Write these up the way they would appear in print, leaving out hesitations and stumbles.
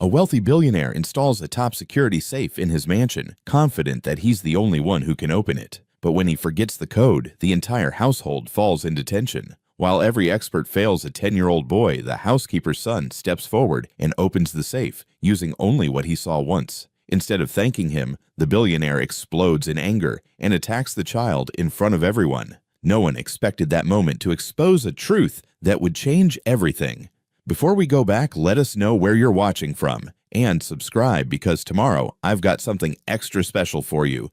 A wealthy billionaire installs a top security safe in his mansion, confident that he's the only one who can open it. But when he forgets the code, the entire household falls into tension. While every expert fails a 10-year-old boy, the housekeeper's son steps forward and opens the safe, using only what he saw once. Instead of thanking him, the billionaire explodes in anger and attacks the child in front of everyone. No one expected that moment to expose a truth that would change everything. Before we go back, let us know where you're watching from, and subscribe because tomorrow I've got something extra special for you.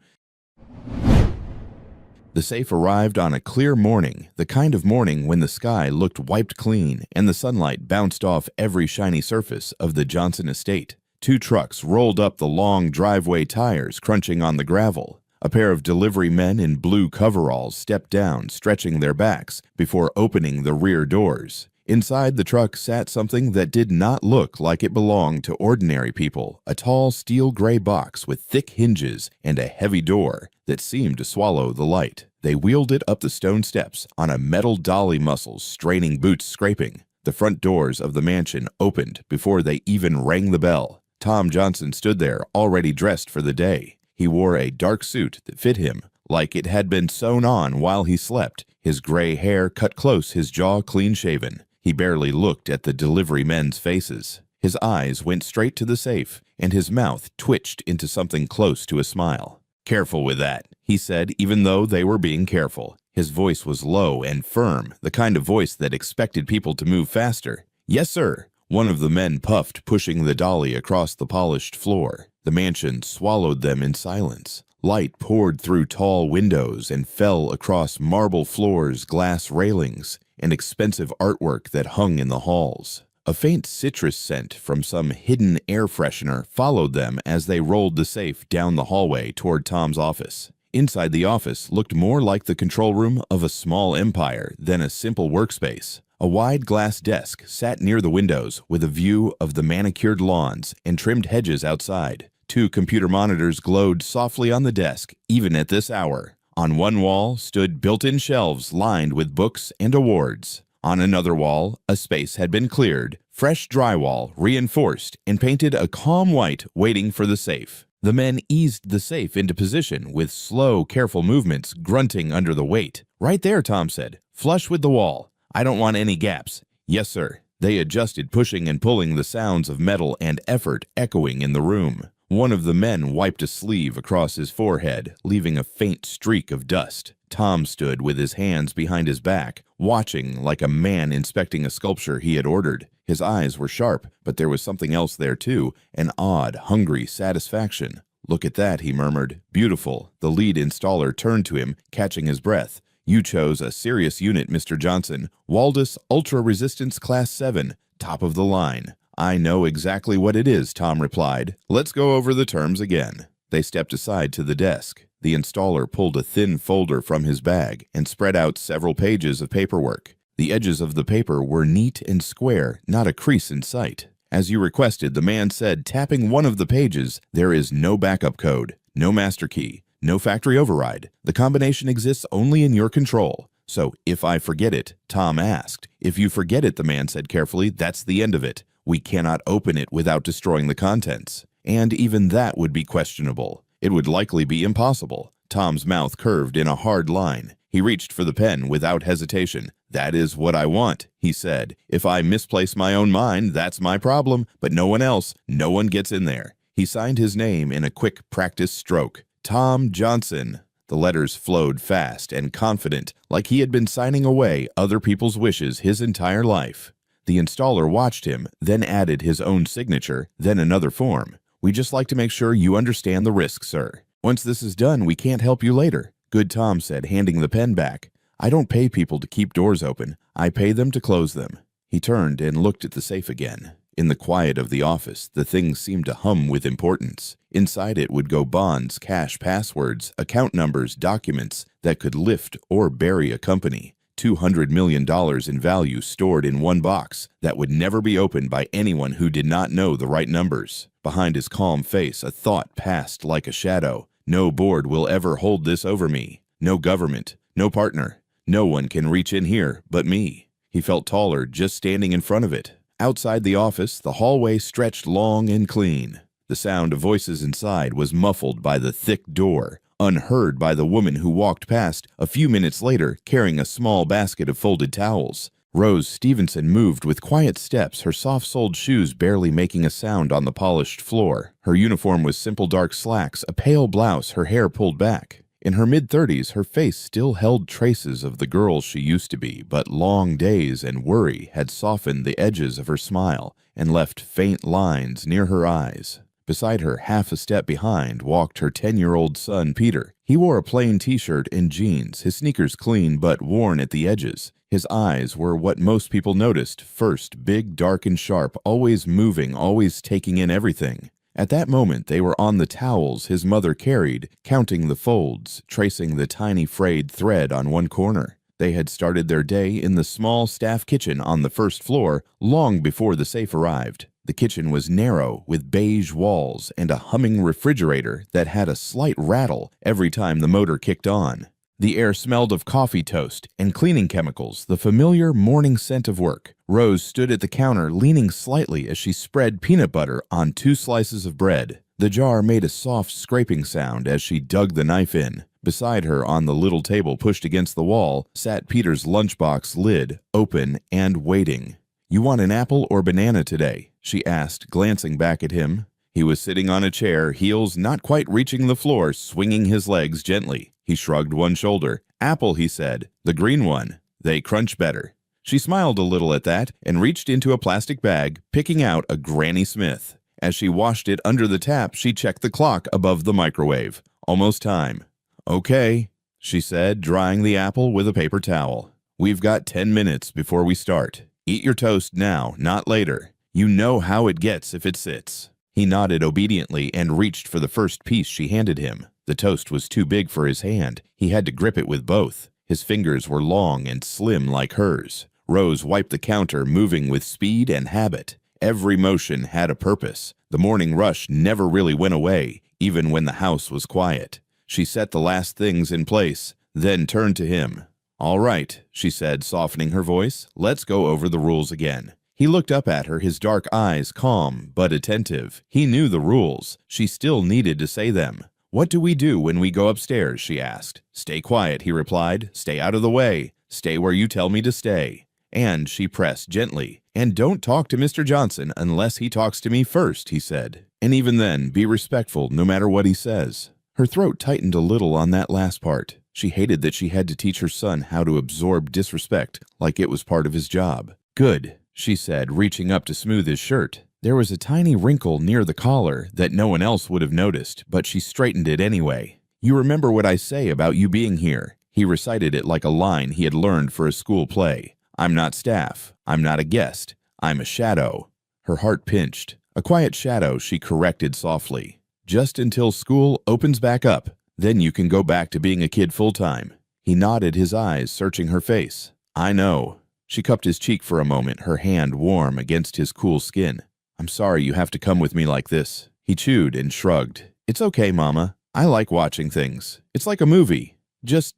The safe arrived on a clear morning, the kind of morning when the sky looked wiped clean and the sunlight bounced off every shiny surface of the Johnson estate. 2 trucks rolled up the long driveway tires, crunching on the gravel. A pair of delivery men in blue coveralls stepped down, stretching their backs before opening the rear doors. Inside the truck sat something that did not look like it belonged to ordinary people, a tall steel gray box with thick hinges and a heavy door that seemed to swallow the light. They wheeled it up the stone steps on a metal dolly, muscles straining, boots scraping. The front doors of the mansion opened before they even rang the bell. Tom Johnson stood there, already dressed for the day. He wore a dark suit that fit him like it had been sewn on while he slept, his gray hair cut close, his jaw clean-shaven. He barely looked at the delivery men's faces. His eyes went straight to the safe, and his mouth twitched into something close to a smile. "Careful with that," he said, even though they were being careful. His voice was low and firm, the kind of voice that expected people to move faster. "Yes, sir." One of the men puffed, pushing the dolly across the polished floor. The mansion swallowed them in silence. Light poured through tall windows and fell across marble floors, glass railings, and expensive artwork that hung in the halls. A faint citrus scent from some hidden air freshener followed them as they rolled the safe down the hallway toward Tom's office. Inside the office looked more like the control room of a small empire than a simple workspace. A wide glass desk sat near the windows with a view of the manicured lawns and trimmed hedges outside. 2 computer monitors glowed softly on the desk, even at this hour. On one wall stood built-in shelves lined with books and awards. On another wall, a space had been cleared, fresh drywall reinforced and painted a calm white, waiting for the safe. The men eased the safe into position with slow, careful movements, grunting under the weight. "Right there," Tom said. "Flush with the wall. I don't want any gaps." "Yes, sir." They adjusted, pushing and pulling, the sounds of metal and effort echoing in the room. One of the men wiped a sleeve across his forehead, leaving a faint streak of dust. Tom stood with his hands behind his back, watching like a man inspecting a sculpture he had ordered. His eyes were sharp, but there was something else there too, an odd, hungry satisfaction. "Look at that," he murmured. "Beautiful." The lead installer turned to him, catching his breath. "You chose a serious unit, Mr. Johnson. Waldus Ultra Resistance Class 7, top of the line." "I know exactly what it is," Tom replied. "Let's go over the terms again." They stepped aside to the desk. The installer pulled a thin folder from his bag and spread out several pages of paperwork. The edges of the paper were neat and square, not a crease in sight. "As you requested," the man said, tapping one of the pages, "there is no backup code, no master key, no factory override. The combination exists only in your control. So, if I forget it," Tom asked. "If you forget it," the man said carefully, "that's the end of it. We cannot open it without destroying the contents. And even that would be questionable. It would likely be impossible." Tom's mouth curved in a hard line. He reached for the pen without hesitation. "That is what I want," he said. "If I misplace my own mind, that's my problem, but no one else. No one gets in there." He signed his name in a quick practice stroke. Tom Johnson. The letters flowed fast and confident, like he had been signing away other people's wishes his entire life. The installer watched him, then added his own signature, then another form. "We just like to make sure you understand the risk, sir. Once this is done, we can't help you later." "Good," Tom said, handing the pen back. "I don't pay people to keep doors open. I pay them to close them." He turned and looked at the safe again. In the quiet of the office, the thing seemed to hum with importance. Inside it would go bonds, cash, passwords, account numbers, documents that could lift or bury a company. $200 million in value stored in one box that would never be opened by anyone who did not know the right numbers. Behind his calm face, a thought passed like a shadow. No board will ever hold this over me. No government, no partner. No one can reach in here but me. He felt taller just standing in front of it. Outside the office, the hallway stretched long and clean. The sound of voices inside was muffled by the thick door, unheard by the woman who walked past a few minutes later carrying a small basket of folded towels. Rose Stevenson moved with quiet steps, her soft-soled shoes barely making a sound on the polished floor. Her uniform was simple dark slacks, a pale blouse, her hair pulled back. In her mid-30s, her face still held traces of the girl she used to be, but long days and worry had softened the edges of her smile and left faint lines near her eyes. Beside her, half a step behind, walked her 10-year-old son, Peter. He wore a plain t-shirt and jeans, his sneakers clean but worn at the edges. His eyes were what most people noticed first, big, dark, and sharp, always moving, always taking in everything. At that moment, they were on the towels his mother carried, counting the folds, tracing the tiny frayed thread on one corner. They had started their day in the small staff kitchen on the first floor long before the safe arrived. The kitchen was narrow, with beige walls and a humming refrigerator that had a slight rattle every time the motor kicked on. The air smelled of coffee toast and cleaning chemicals, the familiar morning scent of work. Rose stood at the counter, leaning slightly as she spread peanut butter on 2 slices of bread. The jar made a soft scraping sound as she dug the knife in. Beside her, on the little table pushed against the wall, sat Peter's lunchbox lid, open and waiting. "You want an apple or banana today?" she asked, glancing back at him. He was sitting on a chair, heels not quite reaching the floor, swinging his legs gently. He shrugged one shoulder. "Apple," he said. "The green one. They crunch better." She smiled a little at that and reached into a plastic bag, picking out a Granny Smith. As she washed it under the tap, she checked the clock above the microwave. Almost time. "Okay," she said, drying the apple with a paper towel. "We've got 10 minutes before we start. Eat your toast now, not later. You know how it gets if it sits." He nodded obediently and reached for the first piece she handed him. The toast was too big for his hand. He had to grip it with both. His fingers were long and slim like hers. Rose wiped the counter, moving with speed and habit. Every motion had a purpose. The morning rush never really went away, even when the house was quiet. She set the last things in place, then turned to him. "All right," she said, softening her voice. "Let's go over the rules again." He looked up at her, his dark eyes calm but attentive. He knew the rules. She still needed to say them. "What do we do when we go upstairs?" she asked. "Stay quiet," he replied. "Stay out of the way. Stay where you tell me to stay." And she pressed gently. "And don't talk to Mr. Johnson unless he talks to me first," he said. "And even then, be respectful no matter what he says." Her throat tightened a little on that last part. She hated that she had to teach her son how to absorb disrespect like it was part of his job. "Good," she said, reaching up to smooth his shirt. There was a tiny wrinkle near the collar that no one else would have noticed, but she straightened it anyway. "You remember what I say about you being here?" He recited it like a line he had learned for a school play. "I'm not staff. I'm not a guest. I'm a shadow." Her heart pinched. "A quiet shadow," she corrected softly. "Just until school opens back up. Then you can go back to being a kid full-time." He nodded, his eyes searching her face. "I know." She cupped his cheek for a moment, her hand warm against his cool skin. "I'm sorry you have to come with me like this." He chewed and shrugged. "It's okay, Mama. I like watching things. It's like a movie. Just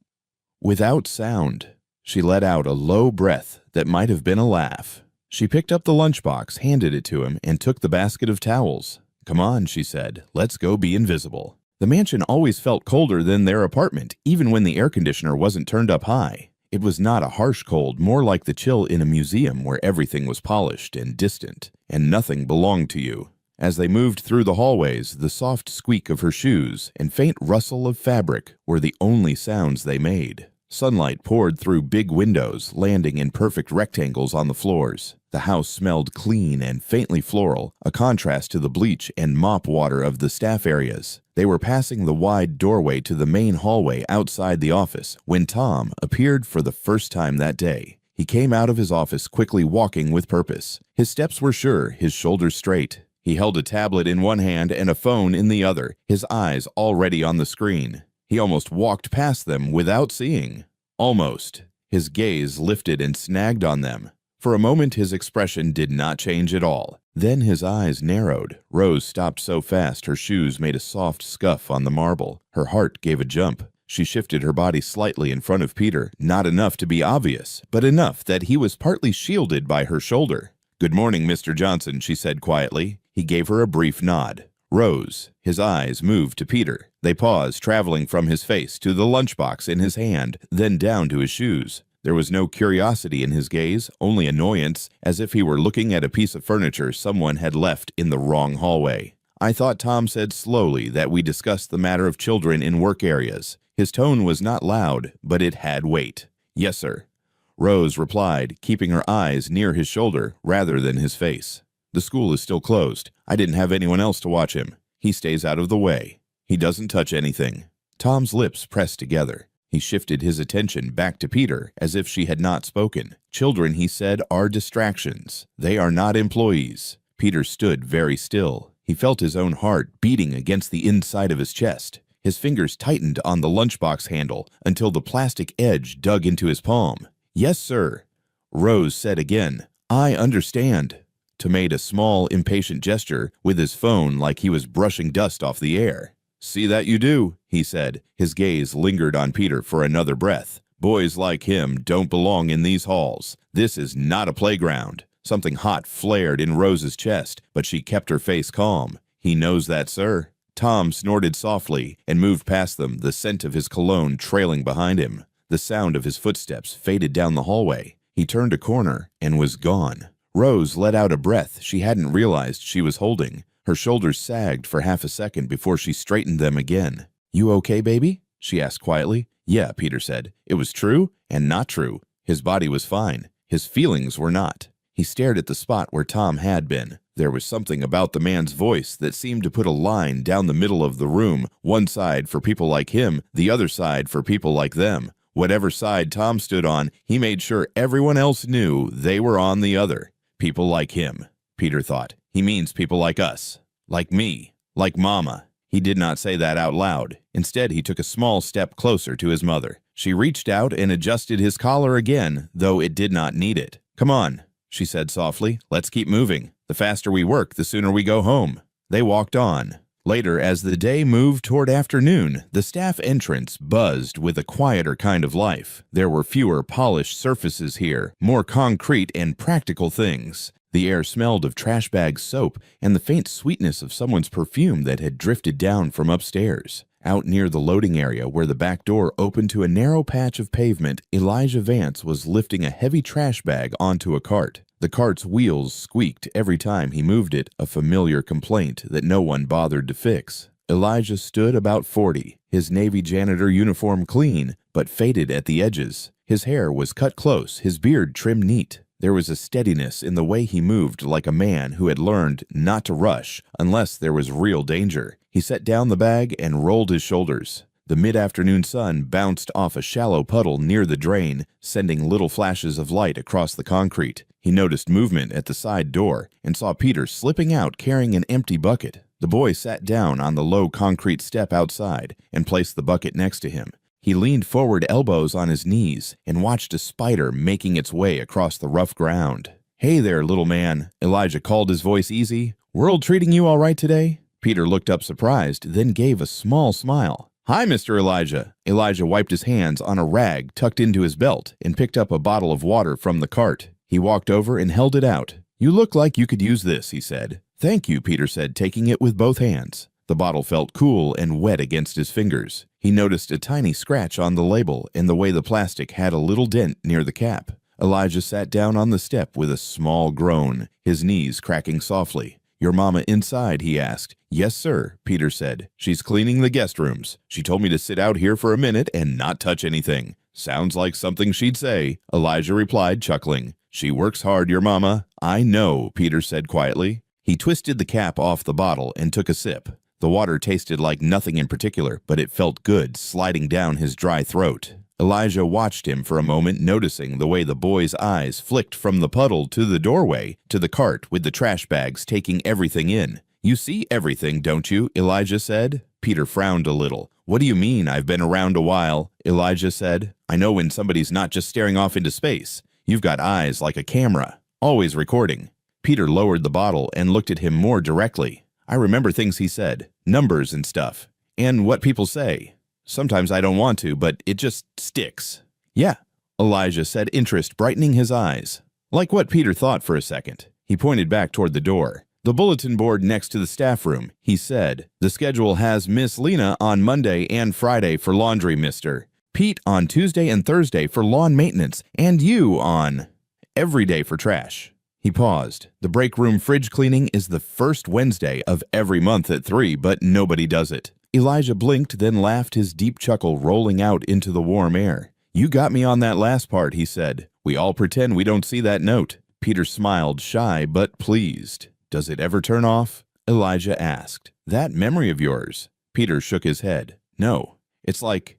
without sound." She let out a low breath that might have been a laugh. She picked up the lunchbox, handed it to him, and took the basket of towels. "Come on," she said. "Let's go be invisible." The mansion always felt colder than their apartment, even when the air conditioner wasn't turned up high. It was not a harsh cold, more like the chill in a museum where everything was polished and distant, and nothing belonged to you. As they moved through the hallways, the soft squeak of her shoes and faint rustle of fabric were the only sounds they made. Sunlight poured through big windows, landing in perfect rectangles on the floors. The house smelled clean and faintly floral, a contrast to the bleach and mop water of the staff areas. They were passing the wide doorway to the main hallway outside the office when Tom appeared for the first time that day. He came out of his office quickly, walking with purpose. His steps were sure, his shoulders straight. He held a tablet in one hand and a phone in the other, his eyes already on the screen. He almost walked past them without seeing. Almost. His gaze lifted and snagged on them. For a moment, his expression did not change at all. Then his eyes narrowed. Rose stopped so fast her shoes made a soft scuff on the marble. Her heart gave a jump. She shifted her body slightly in front of Peter, not enough to be obvious, but enough that he was partly shielded by her shoulder. "Good morning, Mr. Johnson," she said quietly. He gave her a brief nod. Rose. His eyes moved to Peter. They paused, traveling from his face to the lunchbox in his hand, then down to his shoes. There was no curiosity in his gaze, only annoyance, as if he were looking at a piece of furniture someone had left in the wrong hallway. "I thought Tom said slowly that we discussed the matter of children in work areas." His tone was not loud, but it had weight. "Yes, sir," Rose replied, keeping her eyes near his shoulder rather than his face. "The school is still closed. I didn't have anyone else to watch him. He stays out of the way. He doesn't touch anything." Tom's lips pressed together. He shifted his attention back to Peter as if she had not spoken. "Children," he said, "are distractions. They are not employees." Peter stood very still. He felt his own heart beating against the inside of his chest. His fingers tightened on the lunchbox handle until the plastic edge dug into his palm. "Yes, sir," Rose said again. "I understand." Tom made a small, impatient gesture with his phone like he was brushing dust off the air. "See that you do," he said. His gaze lingered on Peter for another breath. "Boys like him don't belong in these halls. This is not a playground." Something hot flared in Rose's chest, but she kept her face calm. "He knows that, sir." Tom snorted softly and moved past them, the scent of his cologne trailing behind him. The sound of his footsteps faded down the hallway. He turned a corner and was gone. Rose let out a breath she hadn't realized she was holding. Her shoulders sagged for half a second before she straightened them again. "You okay, baby?" she asked quietly. "Yeah," Peter said. It was true and not true. His body was fine. His feelings were not. He stared at the spot where Tom had been. There was something about the man's voice that seemed to put a line down the middle of the room, one side for people like him, the other side for people like them. Whatever side Tom stood on, he made sure everyone else knew they were on the other. People like him, Peter thought. He means people like us. Like me. Like Mama. He did not say that out loud. Instead, he took a small step closer to his mother. She reached out and adjusted his collar again, though it did not need it. "Come on," she said softly. "Let's keep moving. The faster we work, the sooner we go home." They walked on. Later, as the day moved toward afternoon, the staff entrance buzzed with a quieter kind of life. There were fewer polished surfaces here, more concrete and practical things. The air smelled of trash bag soap and the faint sweetness of someone's perfume that had drifted down from upstairs. Out near the loading area where the back door opened to a narrow patch of pavement, Elijah Vance was lifting a heavy trash bag onto a cart. The cart's wheels squeaked every time he moved it, a familiar complaint that no one bothered to fix. Elijah stood about 40, his Navy janitor uniform clean, but faded at the edges. His hair was cut close, his beard trimmed neat. There was a steadiness in the way he moved, like a man who had learned not to rush unless there was real danger. He set down the bag and rolled his shoulders. The mid-afternoon sun bounced off a shallow puddle near the drain, sending little flashes of light across the concrete. He noticed movement at the side door and saw Peter slipping out carrying an empty bucket. The boy sat down on the low concrete step outside and placed the bucket next to him. He leaned forward, elbows on his knees, and watched a spider making its way across the rough ground. "Hey there, little man," Elijah called, his voice easy. "World treating you all right today?" Peter looked up surprised, then gave a small smile. "Hi, Mr. Elijah." Elijah wiped his hands on a rag tucked into his belt and picked up a bottle of water from the cart. He walked over and held it out. "You look like you could use this," he said. "Thank you," Peter said, taking it with both hands. The bottle felt cool and wet against his fingers. He noticed a tiny scratch on the label and the way the plastic had a little dent near the cap. Elijah sat down on the step with a small groan, his knees cracking softly. "Your mama inside?" he asked. "Yes, sir," Peter said. "She's cleaning the guest rooms. She told me to sit out here for a minute and not touch anything." "Sounds like something she'd say," Elijah replied, chuckling. "She works hard, your mama." "I know," Peter said quietly. He twisted the cap off the bottle and took a sip. The water tasted like nothing in particular, but it felt good, sliding down his dry throat. Elijah watched him for a moment, noticing the way the boy's eyes flicked from the puddle to the doorway to the cart with the trash bags, taking everything in. "You see everything, don't you?" Elijah said. Peter frowned a little. "What do you mean, I've been around a while?" Elijah said. "I know when somebody's not just staring off into space. You've got eyes like a camera, always recording." Peter lowered the bottle and looked at him more directly. "I remember things he said, numbers and stuff, and what people say. Sometimes I don't want to, but it just sticks." "Yeah," Elijah said, interest brightening his eyes. Like what Peter thought for a second. He pointed back toward the door. "The bulletin board next to the staff room," he said. "The schedule has Miss Lena on Monday and Friday for laundry, mister. Pete on Tuesday and Thursday for lawn maintenance, and you on every day for trash." He paused. "The break room fridge cleaning is the first Wednesday of every month at 3, but nobody does it." Elijah blinked, then laughed, his deep chuckle rolling out into the warm air. "You got me on that last part," he said. "We all pretend we don't see that note." Peter smiled, shy but pleased. "Does it ever turn off?" Elijah asked. "That memory of yours?" Peter shook his head. "No. It's like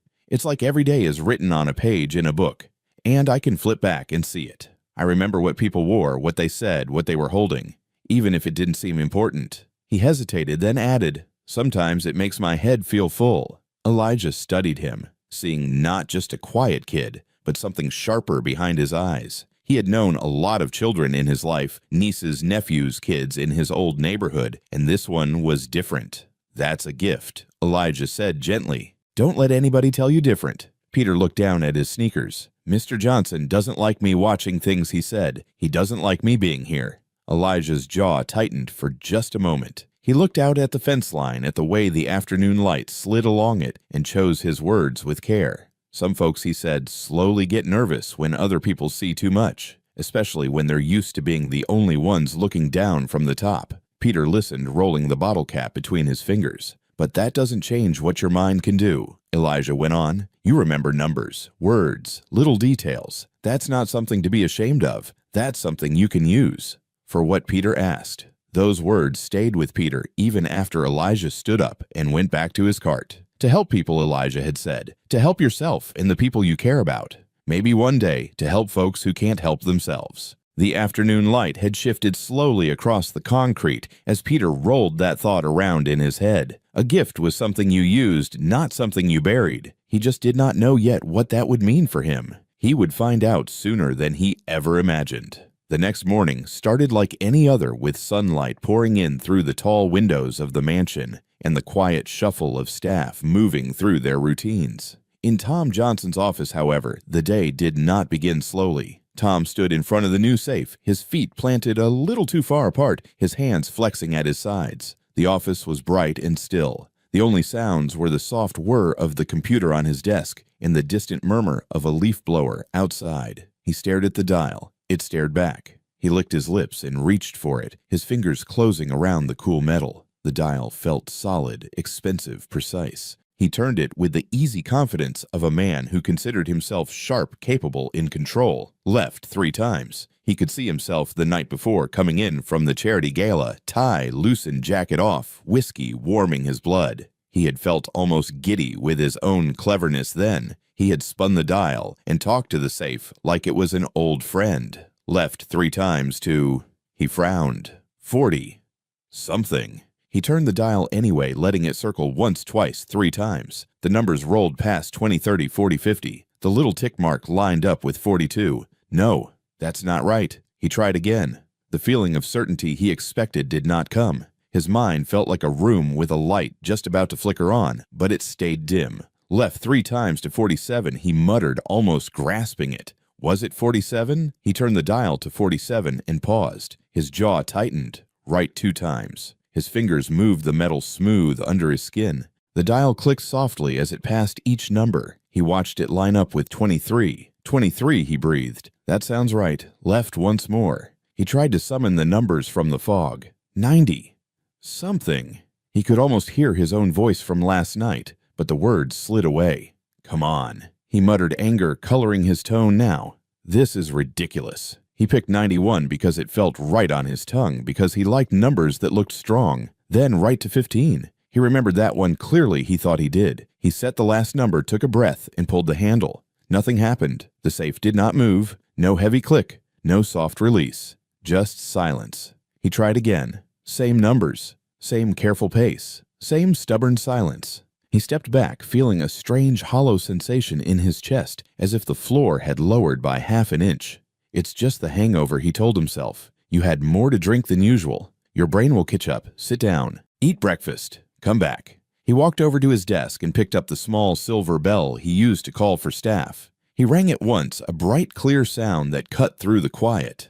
every day is written on a page in a book, and I can flip back and see it. I remember what people wore, what they said, what they were holding, even if it didn't seem important." He hesitated, then added, "Sometimes it makes my head feel full." Elijah studied him, seeing not just a quiet kid, but something sharper behind his eyes. He had known a lot of children in his life, nieces, nephews, kids in his old neighborhood, and this one was different. "That's a gift," Elijah said gently. "Don't let anybody tell you different." Peter looked down at his sneakers. "Mr. Johnson doesn't like me watching things," he said. "He doesn't like me being here." Elijah's jaw tightened for just a moment. He looked out at the fence line, at the way the afternoon light slid along it, and chose his words with care. "Some folks," he said, "slowly get nervous when other people see too much, especially when they're used to being the only ones looking down from the top." Peter listened, rolling the bottle cap between his fingers. "But that doesn't change what your mind can do," Elijah went on. "You remember numbers, words, little details. That's not something to be ashamed of. That's something you can use." For what Peter asked. Those words stayed with Peter even after Elijah stood up and went back to his cart. "To help people," Elijah had said. "To help yourself and the people you care about. Maybe one day to help folks who can't help themselves." The afternoon light had shifted slowly across the concrete as Peter rolled that thought around in his head. A gift was something you used, not something you buried. He just did not know yet what that would mean for him. He would find out sooner than he ever imagined. The next morning started like any other, with sunlight pouring in through the tall windows of the mansion and the quiet shuffle of staff moving through their routines. In Tom Johnson's office, however, the day did not begin slowly. Tom stood in front of the new safe, his feet planted a little too far apart, his hands flexing at his sides. The office was bright and still. The only sounds were the soft whir of the computer on his desk and the distant murmur of a leaf blower outside. He stared at the dial. It stared back. He licked his lips and reached for it, his fingers closing around the cool metal. The dial felt solid, expensive, precise. He turned it with the easy confidence of a man who considered himself sharp, capable, in control. Left 3 times. He could see himself the night before coming in from the charity gala, tie loosened, jacket off, whiskey warming his blood. He had felt almost giddy with his own cleverness then. He had spun the dial and talked to the safe like it was an old friend. Left 3 times to... He frowned. 40. Something. He turned the dial anyway, letting it circle once, twice, 3 times. The numbers rolled past 20, 30, 40, 50. The little tick mark lined up with 42. No, that's not right. He tried again. The feeling of certainty he expected did not come. His mind felt like a room with a light just about to flicker on, but it stayed dim. Left 3 times to 47, he muttered, almost grasping it. Was it 47? He turned the dial to 47 and paused. His jaw tightened. Right 2 times. His fingers moved the metal smooth under his skin. The dial clicked softly as it passed each number. He watched it line up with 23. 23, he breathed. That sounds right. Left once more. He tried to summon the numbers from the fog. 90. Something. He could almost hear his own voice from last night, but the words slid away. Come on. He muttered, anger coloring his tone now. This is ridiculous. He picked 91 because it felt right on his tongue, because he liked numbers that looked strong. Then right to 15. He remembered that one clearly. He thought he did. He set the last number, took a breath, and pulled the handle. Nothing happened. The safe did not move. No heavy click. No soft release. Just silence. He tried again. Same numbers. Same careful pace. Same stubborn silence. He stepped back, feeling a strange hollow sensation in his chest, as if the floor had lowered by half an inch. It's just the hangover, he told himself. You had more to drink than usual. Your brain will catch up. Sit down. Eat breakfast. Come back. He walked over to his desk and picked up the small silver bell he used to call for staff. He rang it once, a bright, clear sound that cut through the quiet.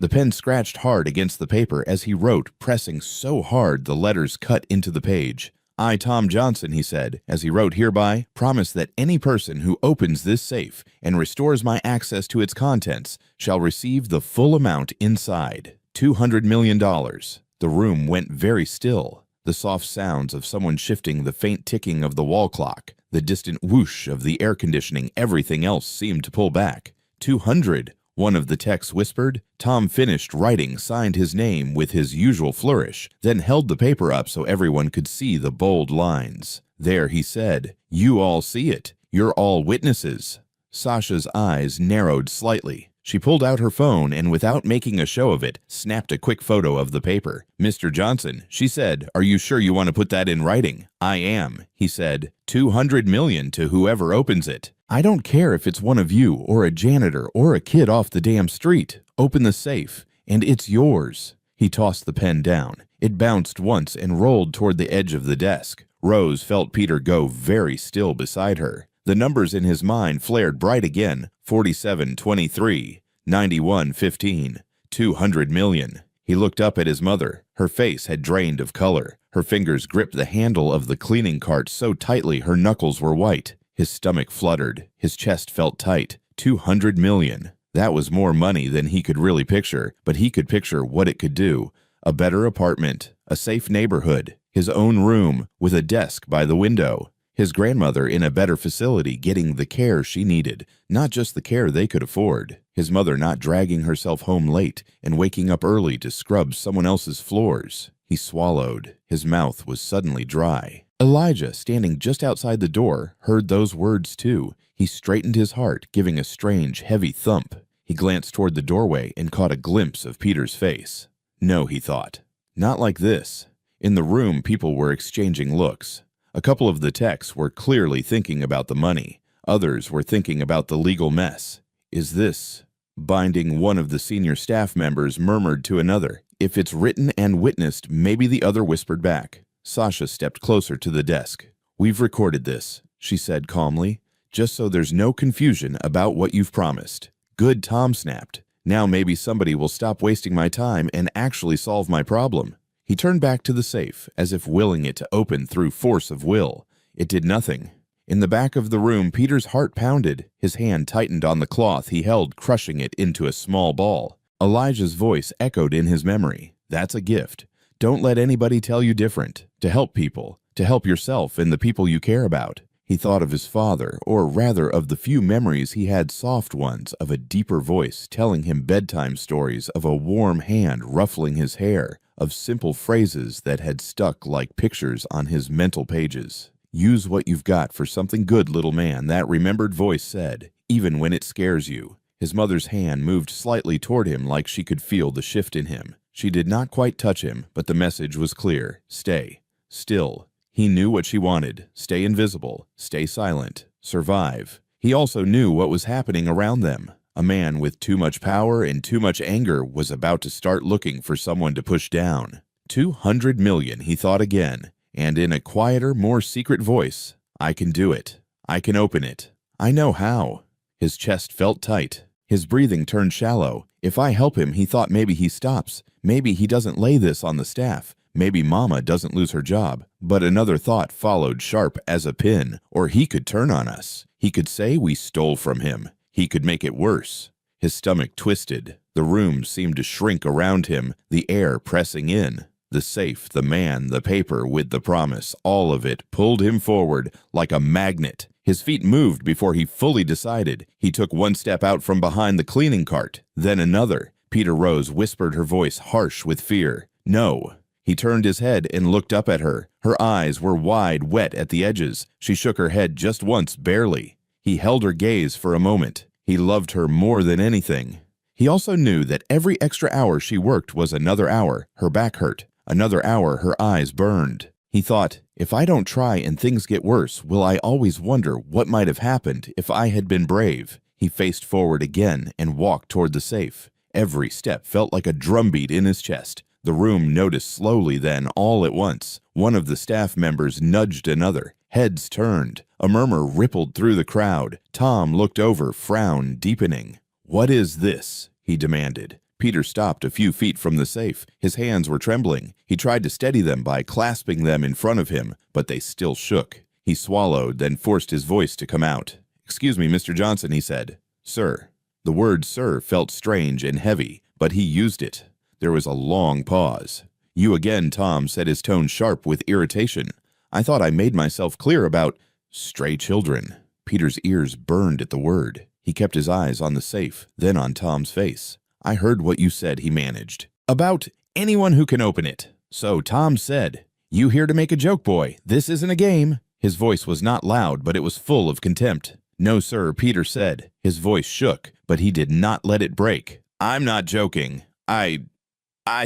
The pen scratched hard against the paper as he wrote, pressing so hard the letters cut into the page. "I, Tom Johnson," he said, as he wrote, "hereby promise that any person who opens this safe and restores my access to its contents shall receive the full amount inside, $200 million. The room went very still. The soft sounds of someone shifting, the faint ticking of the wall clock, the distant whoosh of the air conditioning, everything else seemed to pull back. 200, one of the techs whispered. Tom finished writing, signed his name with his usual flourish, then held the paper up so everyone could see the bold lines. "There," he said. "You all see it. You're all witnesses." Sasha's eyes narrowed slightly. She pulled out her phone and, without making a show of it, snapped a quick photo of the paper. "Mr. Johnson," she said, "are you sure you want to put that in writing?" "I am," he said. $200 million to whoever opens it. I don't care if it's one of you or a janitor or a kid off the damn street. Open the safe, and it's yours." He tossed the pen down. It bounced once and rolled toward the edge of the desk. Rose felt Peter go very still beside her. The numbers in his mind flared bright again. 4723, 9115, 200 million. He looked up at his mother. Her face had drained of color. Her fingers gripped the handle of the cleaning cart so tightly her knuckles were white. His stomach fluttered. His chest felt tight. 200 million. That was more money than he could really picture, but he could picture what it could do. A better apartment, a safe neighborhood, his own room with a desk by the window. His grandmother in a better facility getting the care she needed, not just the care they could afford. His mother not dragging herself home late and waking up early to scrub someone else's floors. He swallowed. His mouth was suddenly dry. Elijah, standing just outside the door, heard those words too. He straightened his heart, giving a strange, heavy thump. He glanced toward the doorway and caught a glimpse of Peter's face. No, he thought. Not like this. In the room, people were exchanging looks. A couple of the techs were clearly thinking about the money. Others were thinking about the legal mess. "Is this binding?" One of the senior staff members murmured to another. "If it's written and witnessed," maybe the other whispered back. Sasha stepped closer to the desk. "We've recorded this," she said calmly, "just so there's no confusion about what you've promised." "Good," Tom snapped. "Now maybe somebody will stop wasting my time and actually solve my problem." He turned back to the safe, as if willing it to open through force of will. It did nothing. In the back of the room, Peter's heart pounded. His hand tightened on the cloth he held, crushing it into a small ball. Elijah's voice echoed in his memory. "That's a gift. Don't let anybody tell you different. To help people, to help yourself and the people you care about." He thought of his father, or rather of the few memories he had, soft ones, of a deeper voice telling him bedtime stories, of a warm hand ruffling his hair, of simple phrases that had stuck like pictures on his mental pages. "Use what you've got for something good, little man," that remembered voice said, "even when it scares you." His mother's hand moved slightly toward him like she could feel the shift in him. She did not quite touch him, but the message was clear. Stay. Still. He knew what she wanted. Stay invisible. Stay silent. Survive. He also knew what was happening around them. A man with too much power and too much anger was about to start looking for someone to push down. 200 million, he thought again, and in a quieter, more secret voice, "I can do it. I can open it. I know how." His chest felt tight. His breathing turned shallow. If I help him, he thought, maybe he stops. Maybe he doesn't lay this on the staff. Maybe Mama doesn't lose her job. But another thought followed sharp as a pin. Or he could turn on us. He could say we stole from him. He could make it worse. His stomach twisted. The room seemed to shrink around him, the air pressing in. The safe, the man, the paper with the promise, all of it pulled him forward like a magnet. His feet moved before he fully decided. He took one step out from behind the cleaning cart, then another. Peter Rose whispered, her voice harsh with fear. "No." He turned his head and looked up at her. Her eyes were wide, wet at the edges. She shook her head just once, barely. He held her gaze for a moment. He loved her more than anything. He also knew that every extra hour she worked was another hour. Her back hurt. Another hour her eyes burned. He thought, if I don't try and things get worse, will I always wonder what might have happened if I had been brave? He faced forward again and walked toward the safe. Every step felt like a drumbeat in his chest. The room noticed slowly then, all at once. One of the staff members nudged another. Heads turned. A murmur rippled through the crowd. Tom looked over, frown deepening. "What is this?" he demanded. Peter stopped a few feet from the safe. His hands were trembling. He tried to steady them by clasping them in front of him, but they still shook. He swallowed, then forced his voice to come out. "Excuse me, Mr. Johnson," he said. "Sir." The word sir felt strange and heavy, but he used it. There was a long pause. "You again, Tom," said, his tone sharp with irritation. "I thought I made myself clear about stray children." Peter's ears burned at the word. He kept his eyes on the safe, then on Tom's face. "I heard what you said," he managed. "About anyone who can open it." So Tom said, "You here to make a joke, boy? This isn't a game." His voice was not loud, but it was full of contempt. "No, sir," Peter said. His voice shook, but he did not let it break. "I'm not joking. I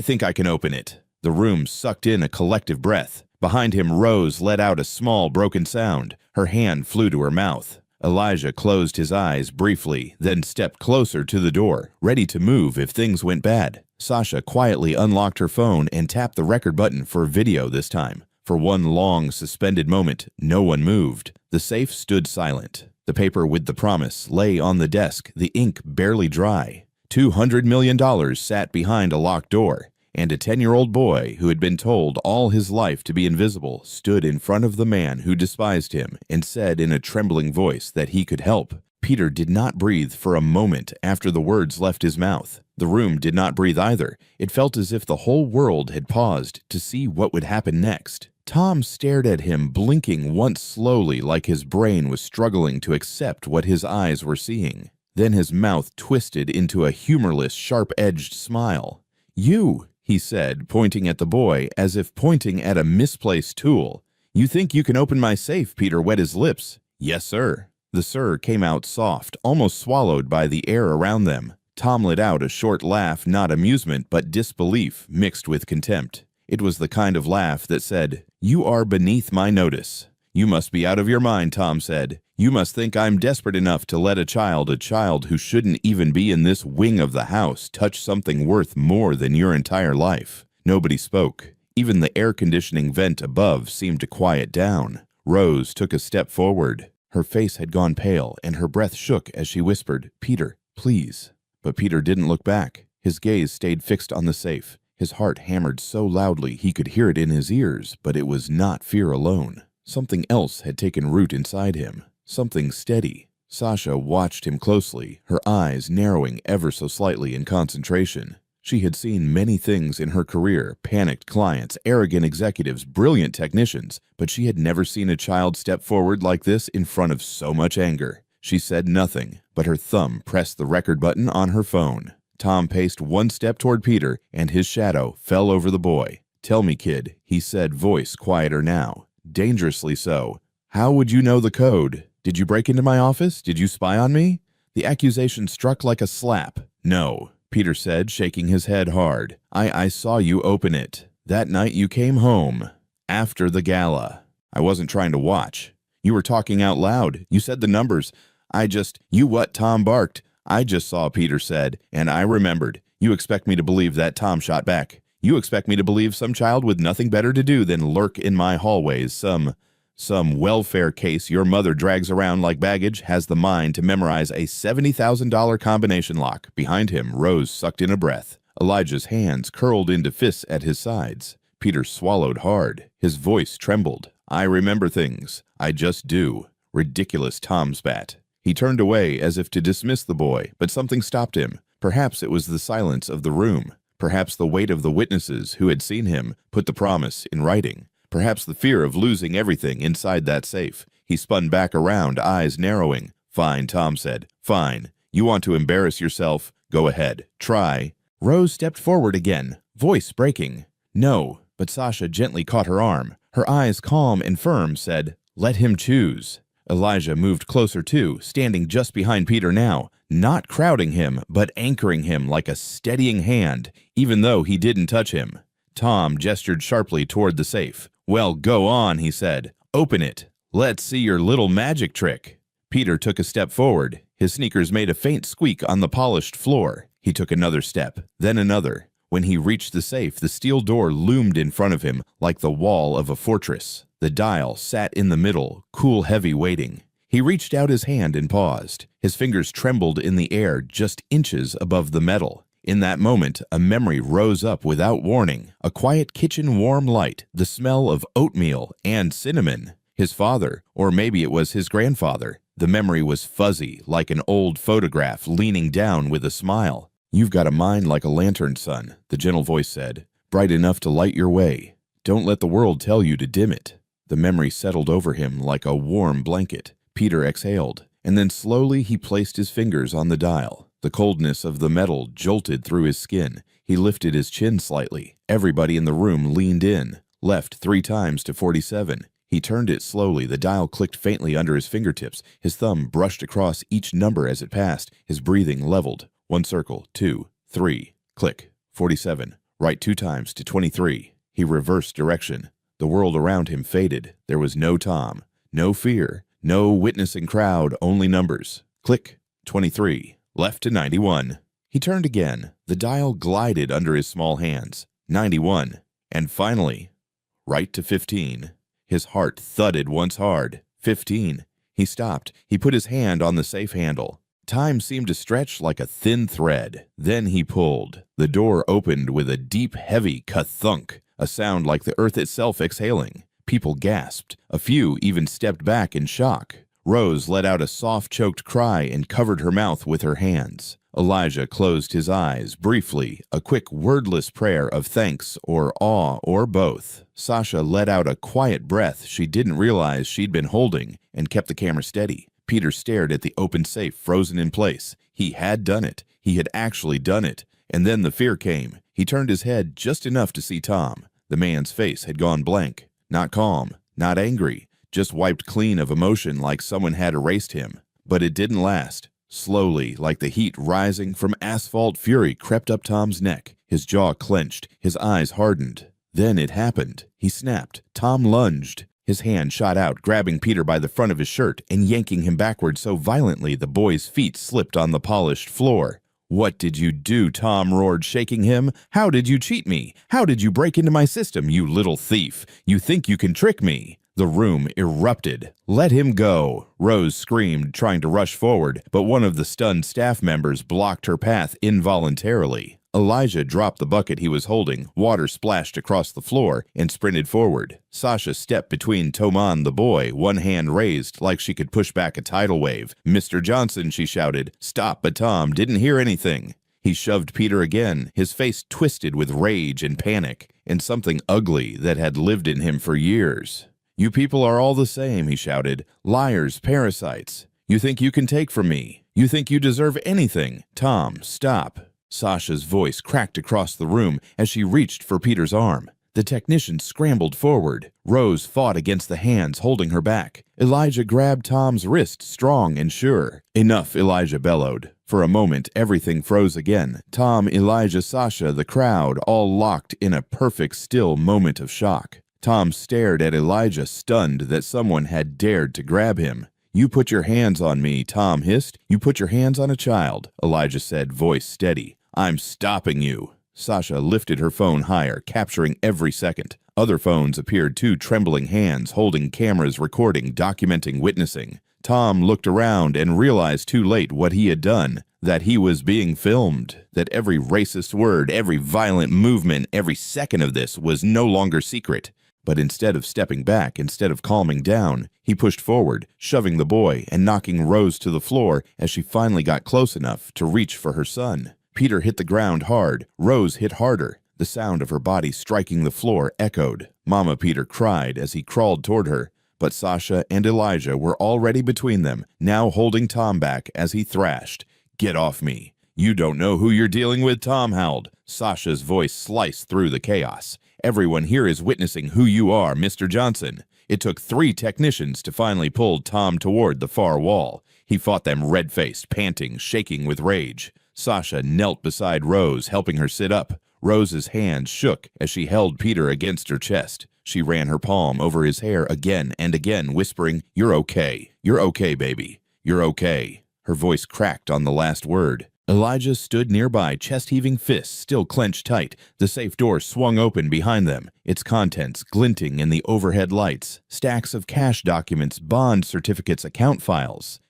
think I can open it." The room sucked in a collective breath. Behind him, Rose let out a small, broken sound. Her hand flew to her mouth. Elijah closed his eyes briefly, then stepped closer to the door, ready to move if things went bad. Sasha quietly unlocked her phone and tapped the record button for video this time. For one long, suspended moment, no one moved. The safe stood silent. The paper with the promise lay on the desk, the ink barely dry. $200 million sat behind a locked door, and a 10-year-old boy who had been told all his life to be invisible stood in front of the man who despised him and said in a trembling voice that he could help. Peter did not breathe for a moment after the words left his mouth. The room did not breathe either. It felt as if the whole world had paused to see what would happen next. Tom stared at him, blinking once slowly like his brain was struggling to accept what his eyes were seeing. Then his mouth twisted into a humorless, sharp-edged smile. "You," he said, pointing at the boy as if pointing at a misplaced tool. "You think you can open my safe?" Peter wet his lips. "Yes, sir." The sir came out soft, almost swallowed by the air around them. Tom let out a short laugh, not amusement, but disbelief mixed with contempt. It was the kind of laugh that said, "You are beneath my notice." "You must be out of your mind," Tom said. "You must think I'm desperate enough to let a child who shouldn't even be in this wing of the house, touch something worth more than your entire life." Nobody spoke. Even the air conditioning vent above seemed to quiet down. Rose took a step forward. Her face had gone pale, and her breath shook as she whispered, "Peter, please." But Peter didn't look back. His gaze stayed fixed on the safe. His heart hammered so loudly he could hear it in his ears, but it was not fear alone. Something else had taken root inside him. Something steady. Sasha watched him closely, her eyes narrowing ever so slightly in concentration. She had seen many things in her career, panicked clients, arrogant executives, brilliant technicians, but she had never seen a child step forward like this in front of so much anger. She said nothing, but her thumb pressed the record button on her phone. Tom paced one step toward Peter, and his shadow fell over the boy. "Tell me, kid," he said, voice quieter now. Dangerously so. "How would you know the code? Did you break into my office? Did you spy on me?" The accusation struck like a slap. "No," Peter said, shaking his head hard. I saw you open it. That night you came home. After the gala. I wasn't trying to watch. You were talking out loud. You said the numbers. You what?" Tom barked. "I just saw," Peter said, "and I remembered. You expect me to believe that?" Tom shot back. "You expect me to believe some child with nothing better to do than lurk in my hallways, some welfare case your mother drags around like baggage, has the mind to memorize a $70,000 combination lock." Behind him, Rose sucked in a breath. Elijah's hands curled into fists at his sides. Peter swallowed hard. His voice trembled. "I remember things. I just do." Ridiculous, Tom spat. He turned away as if to dismiss the boy, but something stopped him. Perhaps it was the silence of the room. Perhaps the weight of the witnesses who had seen him put the promise in writing. Perhaps the fear of losing everything inside that safe. He spun back around, eyes narrowing. "Fine," Tom said. "Fine. You want to embarrass yourself? Go ahead. Try." Rose stepped forward again, voice breaking. "No," but Sasha gently caught her arm. Her eyes, calm and firm, said, "Let him choose." Elijah moved closer too, standing just behind Peter now, not crowding him, but anchoring him like a steadying hand, even though he didn't touch him. Tom gestured sharply toward the safe. "Well, go on," he said. "Open it. Let's see your little magic trick." Peter took a step forward. His sneakers made a faint squeak on the polished floor. He took another step, then another. When he reached the safe, the steel door loomed in front of him like the wall of a fortress. The dial sat in the middle, cool, heavy, waiting. He reached out his hand and paused. His fingers trembled in the air just inches above the metal. In that moment, a memory rose up without warning. A quiet kitchen warm light, the smell of oatmeal and cinnamon. His father, or maybe it was his grandfather. The memory was fuzzy, like an old photograph, leaning down with a smile. "You've got a mind like a lantern, son," the gentle voice said, "bright enough to light your way. Don't let the world tell you to dim it." The memory settled over him like a warm blanket. Peter exhaled, and then slowly he placed his fingers on the dial. The coldness of the metal jolted through his skin. He lifted his chin slightly. Everybody in the room leaned in. Left 3 times to 47. He turned it slowly. The dial clicked faintly under his fingertips. His thumb brushed across each number as it passed. His breathing leveled. 1 circle, 2, 3, click, 47. Right 2 times to 23. He reversed direction. The world around him faded. There was no Tom, no fear, no witnessing crowd, only numbers. Click, 23. Left to 91. He turned again. The dial glided under his small hands. 91. And finally, right to 15. His heart thudded once hard. 15. He stopped. He put his hand on the safe handle. Time seemed to stretch like a thin thread. Then he pulled. The door opened with a deep, heavy ka-thunk, a sound like the earth itself exhaling. People gasped. A few even stepped back in shock. Rose let out a soft, choked cry and covered her mouth with her hands. Elijah closed his eyes briefly, a quick, wordless prayer of thanks or awe or both. Sasha let out a quiet breath she didn't realize she'd been holding and kept the camera steady. Peter stared at the open safe frozen in place. He had done it. He had actually done it. And then the fear came. He turned his head just enough to see Tom. The man's face had gone blank. Not calm, not angry, just wiped clean of emotion like someone had erased him. But it didn't last. Slowly, like the heat rising from asphalt, fury crept up Tom's neck. His jaw clenched, his eyes hardened. Then it happened. He snapped. Tom lunged. His hand shot out, grabbing Peter by the front of his shirt and yanking him backward so violently the boy's feet slipped on the polished floor. "What did you do?" Tom roared, shaking him. "How did you cheat me? How did you break into my system, you little thief? You think you can trick me?" The room erupted. "Let him go," Rose screamed, trying to rush forward, but one of the stunned staff members blocked her path involuntarily. Elijah dropped the bucket he was holding, water splashed across the floor, and sprinted forward. Sasha stepped between Toman the boy, one hand raised like she could push back a tidal wave. "Mr. Johnson," she shouted. "Stop," but Tom didn't hear anything. He shoved Peter again, his face twisted with rage and panic, and something ugly that had lived in him for years. "You people are all the same," he shouted. "Liars, parasites. You think you can take from me. You think you deserve anything. Tom, stop." Sasha's voice cracked across the room as she reached for Peter's arm. The technician scrambled forward. Rose fought against the hands holding her back. Elijah grabbed Tom's wrist, strong and sure. "Enough," Elijah bellowed. For a moment, everything froze again. Tom, Elijah, Sasha, the crowd, all locked in a perfect, still moment of shock. Tom stared at Elijah, stunned that someone had dared to grab him. "You put your hands on me," Tom hissed. "You put your hands on a child," Elijah said, voice steady. "I'm stopping you." Sasha lifted her phone higher, capturing every second. Other phones appeared too, trembling hands holding cameras, recording, documenting, witnessing. Tom looked around and realized too late what he had done, that he was being filmed, that every racist word, every violent movement, every second of this was no longer secret. But instead of stepping back, instead of calming down, he pushed forward, shoving the boy and knocking Rose to the floor as she finally got close enough to reach for her son. Peter hit the ground hard. Rose hit harder. The sound of her body striking the floor echoed. Mama Peter cried as he crawled toward her, but Sasha and Elijah were already between them, now holding Tom back as he thrashed. "Get off me. You don't know who you're dealing with," Tom howled. Sasha's voice sliced through the chaos. "Everyone here is witnessing who you are, Mr. Johnson." It took 3 technicians to finally pull Tom toward the far wall. He fought them red-faced, panting, shaking with rage. Sasha knelt beside Rose, helping her sit up. Rose's hands shook as she held Peter against her chest. She ran her palm over his hair again and again, whispering, "You're okay. You're okay, baby. You're okay." Her voice cracked on the last word. Elijah stood nearby, chest-heaving fists still clenched tight. The safe door swung open behind them, its contents glinting in the overhead lights. Stacks of cash documents, bond certificates, account files.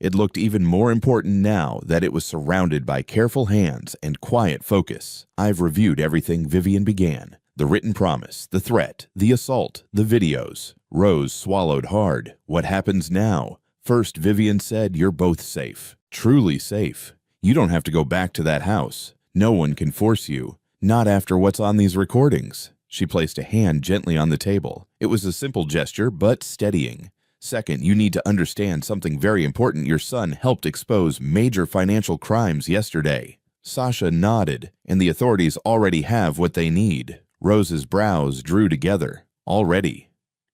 It looked even more important now that it was surrounded by careful hands and quiet focus. "I've reviewed everything," Vivian began. "The written promise, the threat, the assault, the videos." Rose swallowed hard. "What happens now?" "First," Vivian said, "you're both safe. Truly safe. You don't have to go back to that house. No one can force you. Not after what's on these recordings." She placed a hand gently on the table. It was a simple gesture, but steadying. "Second, you need to understand something very important. Your son helped expose major financial crimes yesterday." Sasha nodded. "And the authorities already have what they need." Rose's brows drew together. "Already?"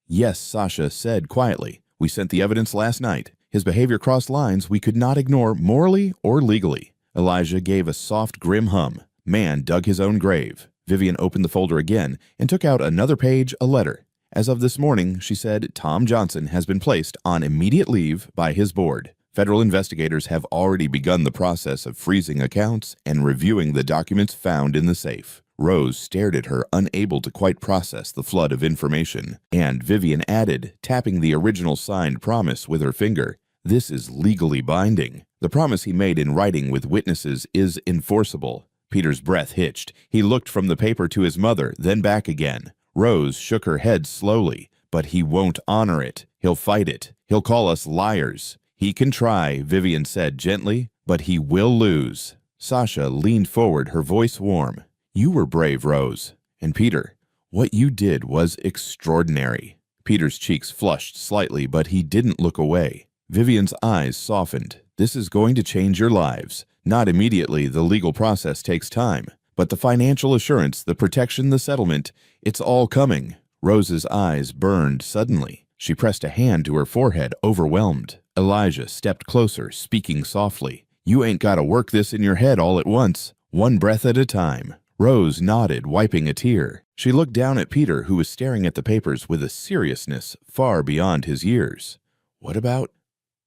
"Yes," Sasha said quietly. "We sent the evidence last night. His behavior crossed lines we could not ignore morally or legally." Elijah gave a soft, grim hum. Man dug his own grave. Vivian opened the folder again and took out another page, a letter. "As of this morning," she said, "Tom Johnson has been placed on immediate leave by his board. Federal investigators have already begun the process of freezing accounts and reviewing the documents found in the safe." Rose stared at her, unable to quite process the flood of information. And Vivian added, tapping the original signed promise with her finger, "This is legally binding. The promise he made in writing with witnesses is enforceable." Peter's breath hitched. He looked from the paper to his mother, then back again. Rose shook her head slowly. "But he won't honor it. He'll fight it. He'll call us liars." "He can try," Vivian said gently, "but he will lose." Sasha leaned forward, her voice warm. "You were brave, Rose. And Peter, what you did was extraordinary." Peter's cheeks flushed slightly, but he didn't look away. Vivian's eyes softened. "This is going to change your lives. Not immediately, the legal process takes time. But the financial assurance, the protection, the settlement, it's all coming." Rose's eyes burned suddenly. She pressed a hand to her forehead, overwhelmed. Elijah stepped closer, speaking softly. "You ain't got to work this in your head all at once. One breath at a time." Rose nodded, wiping a tear. She looked down at Peter, who was staring at the papers with a seriousness far beyond his years. "What about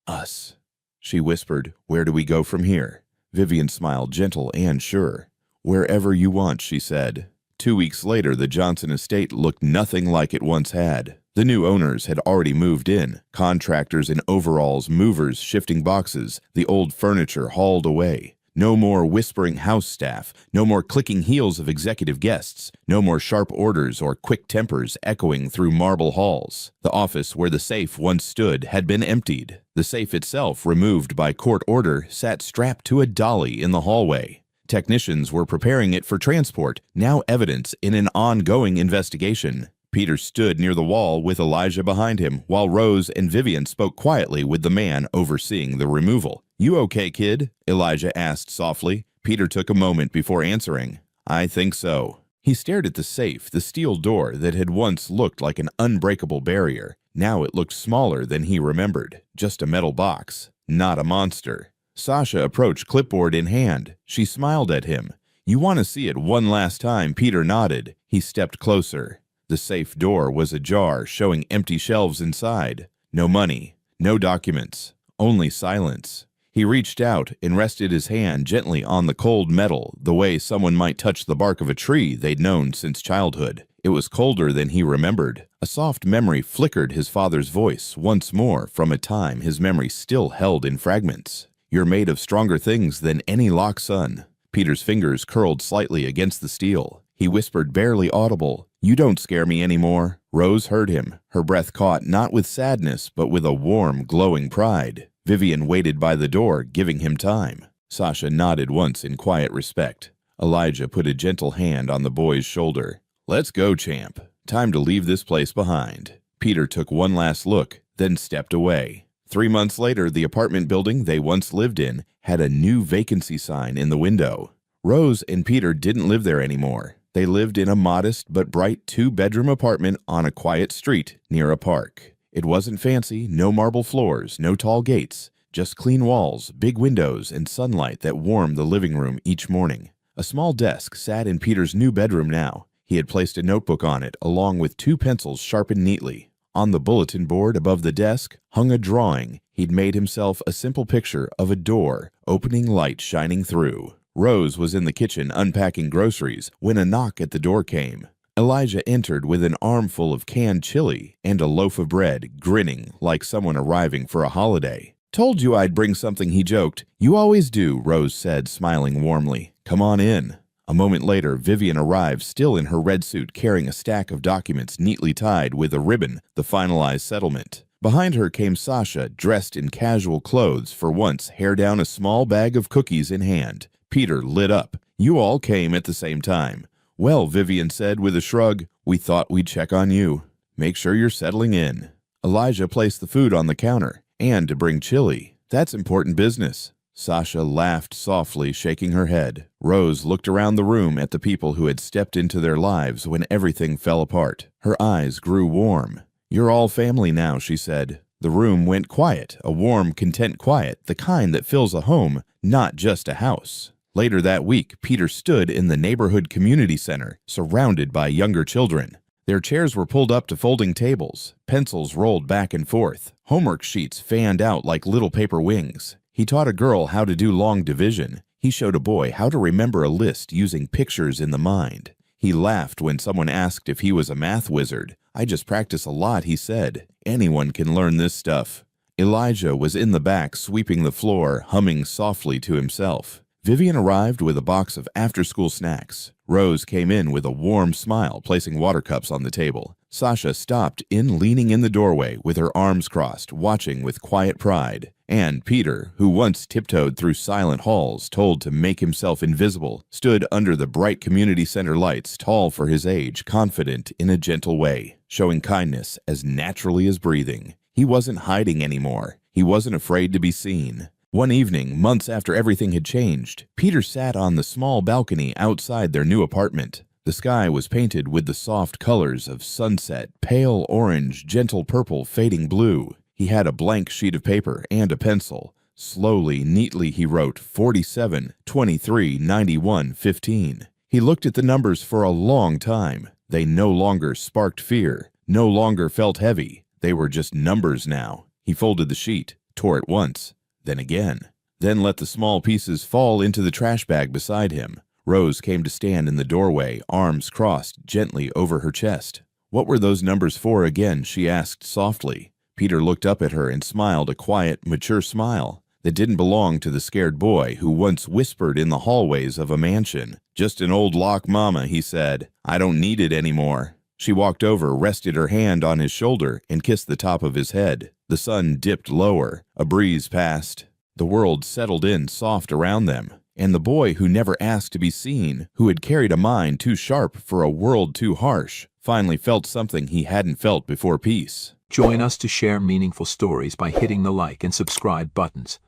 us?" she whispered. "Where do we go from here?" Vivian smiled, gentle and sure. "Wherever you want," she said. 2 weeks later, the Johnson estate looked nothing like it once had. The new owners had already moved in, contractors in overalls, movers shifting boxes, the old furniture hauled away. No more whispering house staff, no more clicking heels of executive guests, no more sharp orders or quick tempers echoing through marble halls. The office where the safe once stood had been emptied. The safe itself, removed by court order, sat strapped to a dolly in the hallway. Technicians were preparing it for transport, now evidence in an ongoing investigation. Peter stood near the wall with Elijah behind him, while Rose and Vivian spoke quietly with the man overseeing the removal. "You okay, kid?" Elijah asked softly. Peter took a moment before answering. "I think so." He stared at the safe, the steel door that had once looked like an unbreakable barrier. Now it looked smaller than he remembered. Just a metal box, not a monster. Sasha approached, clipboard in hand. She smiled at him. "You want to see it one last time?" Peter nodded. He stepped closer. The safe door was ajar, showing empty shelves inside. No money, no documents, only silence. He reached out and rested his hand gently on the cold metal, the way someone might touch the bark of a tree they'd known since childhood. It was colder than he remembered. A soft memory flickered his father's voice once more from a time his memory still held in fragments. "You're made of stronger things than any Locke son." Peter's fingers curled slightly against the steel. He whispered, barely audible, "You don't scare me anymore." Rose heard him, her breath caught not with sadness but with a warm, glowing pride. Vivian waited by the door, giving him time. Sasha nodded once in quiet respect. Elijah put a gentle hand on the boy's shoulder. "Let's go, champ. Time to leave this place behind." Peter took one last look, then stepped away. 3 months later, the apartment building they once lived in had a new vacancy sign in the window. Rose and Peter didn't live there anymore. They lived in a modest but bright 2-bedroom apartment on a quiet street near a park. It wasn't fancy, no marble floors, no tall gates, just clean walls, big windows, and sunlight that warmed the living room each morning. A small desk sat in Peter's new bedroom now. He had placed a notebook on it, along with 2 pencils sharpened neatly. On the bulletin board above the desk hung a drawing. He'd made himself a simple picture of a door, opening light shining through. Rose was in the kitchen unpacking groceries when a knock at the door came. Elijah entered with an armful of canned chili and a loaf of bread, grinning like someone arriving for a holiday. Told you I'd bring something, he joked. You always do, Rose said, smiling warmly. Come on in. A moment later, Vivian arrived, still in her red suit, carrying a stack of documents neatly tied with a ribbon, the finalized settlement. Behind her came Sasha, dressed in casual clothes, for once, hair down, a small bag of cookies in hand. Peter lit up. You all came at the same time. Well, Vivian said with a shrug, we thought we'd check on you. Make sure you're settling in. Elijah placed the food on the counter, and to bring chili. That's important business. Sasha laughed softly, shaking her head. Rose looked around the room at the people who had stepped into their lives when everything fell apart. Her eyes grew warm. You're all family now, she said. The room went quiet, a warm, content quiet, the kind that fills a home, not just a house. Later that week, Peter stood in the neighborhood community center, surrounded by younger children. Their chairs were pulled up to folding tables, pencils rolled back and forth, homework sheets fanned out like little paper wings. He taught a girl how to do long division. He showed a boy how to remember a list using pictures in the mind. He laughed when someone asked if he was a math wizard. I just practice a lot, he said. Anyone can learn this stuff. Elijah was in the back, sweeping the floor, humming softly to himself. Vivian arrived with a box of after-school snacks. Rose came in with a warm smile, placing water cups on the table. Sasha stopped in, leaning in the doorway with her arms crossed, watching with quiet pride. And Peter, who once tiptoed through silent halls, told to make himself invisible, stood under the bright community center lights, tall for his age, confident in a gentle way, showing kindness as naturally as breathing. He wasn't hiding anymore. He wasn't afraid to be seen. One evening, months after everything had changed, Peter sat on the small balcony outside their new apartment. The sky was painted with the soft colors of sunset, pale orange, gentle purple, fading blue. He had a blank sheet of paper and a pencil. Slowly, neatly, he wrote 47, 23, 91, 15. He looked at the numbers for a long time. They no longer sparked fear, no longer felt heavy. They were just numbers now. He folded the sheet, tore it once, then again, then let the small pieces fall into the trash bag beside him. Rose came to stand in the doorway, arms crossed gently over her chest. What were those numbers for again, she asked softly. Peter looked up at her and smiled, a quiet, mature smile that didn't belong to the scared boy who once whispered in the hallways of a mansion. Just an old lock, Mama, he said. I don't need it anymore. She walked over, rested her hand on his shoulder, and kissed the top of his head. The sun dipped lower. A breeze passed. The world settled in soft around them. And the boy who never asked to be seen, who had carried a mind too sharp for a world too harsh, finally felt something he hadn't felt before: peace. Join us to share meaningful stories by hitting the like and subscribe buttons.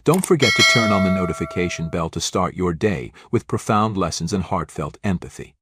Don't forget to turn on the notification bell to start your day with profound lessons and heartfelt empathy.